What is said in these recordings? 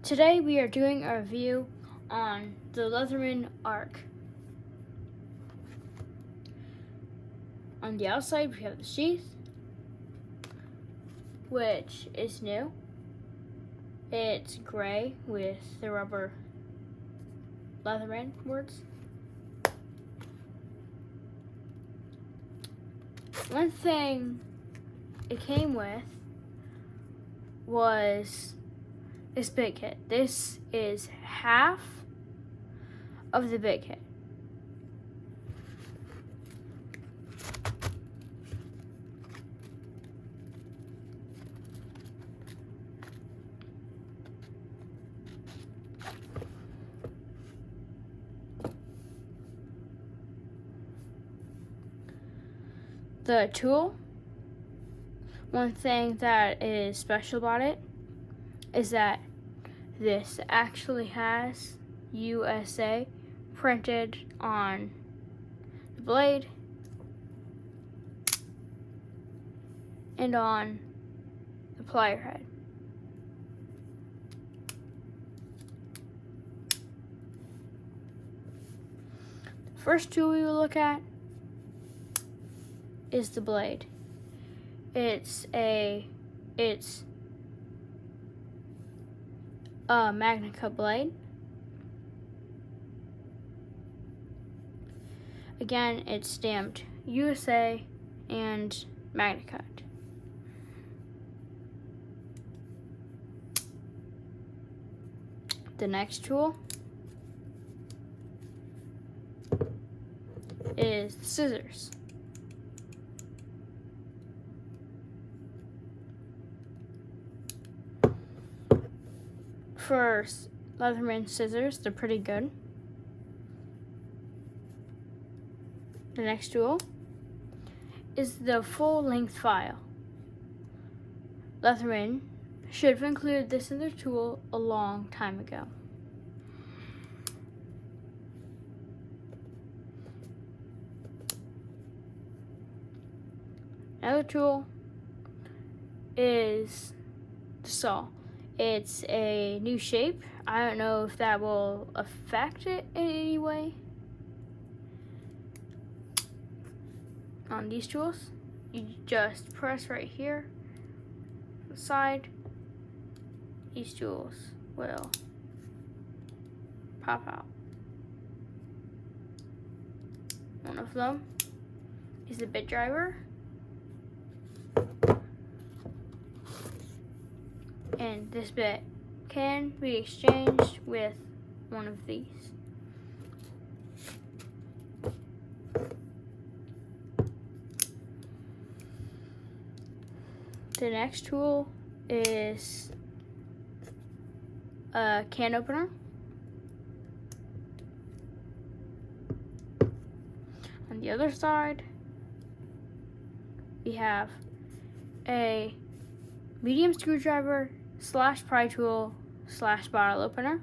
Today we are doing a review on the Leatherman Arc. On the outside we have the sheath, which is new. It's gray with the rubber Leatherman words. One thing it came with was this big kit. This is half of the big kit. The tool, one thing that is special about it is that this actually has USA printed on the blade and on the plier head. The first tool we will look at is the blade. It's a Magnica blade. Again, it's stamped USA and Magnica. The next tool is the scissors. For Leatherman scissors, they're pretty good. The next tool is the full-length file. Leatherman should have included this in their tool a long time ago. Another tool is the saw. It's a new shape. I don't know if that will affect it in any way. On these tools, you just press right here on the side. These tools will pop out. One of them is the bit driver. And this bit can be exchanged with one of these. The next tool is a can opener. On the other side, we have a medium screwdriver / pry tool / bottle opener.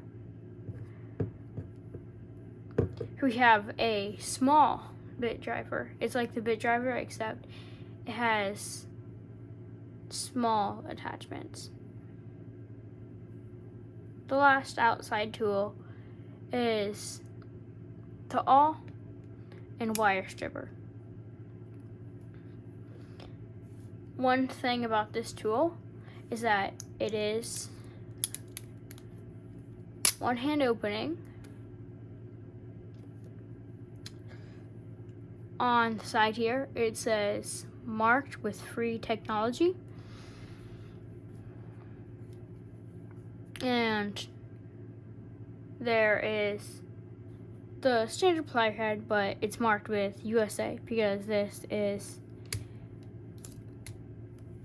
We have a small bit driver. It's like the bit driver, except it has small attachments. The last outside tool is the awl and wire stripper. One thing about this tool is that it is one hand opening. On the side here, it says marked with free technology. And there is the standard plier head, but it's marked with USA because this is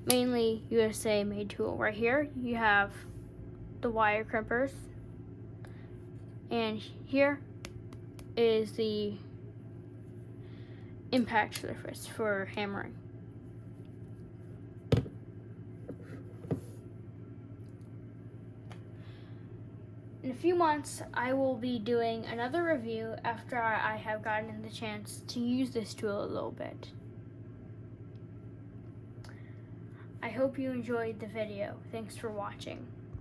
mainly USA made tool. Right here you have the wire crimpers, and here is the impact surface for hammering. In a few months, I will be doing another review after I have gotten the chance to use this tool a little bit. I hope you enjoyed the video. Thanks for watching.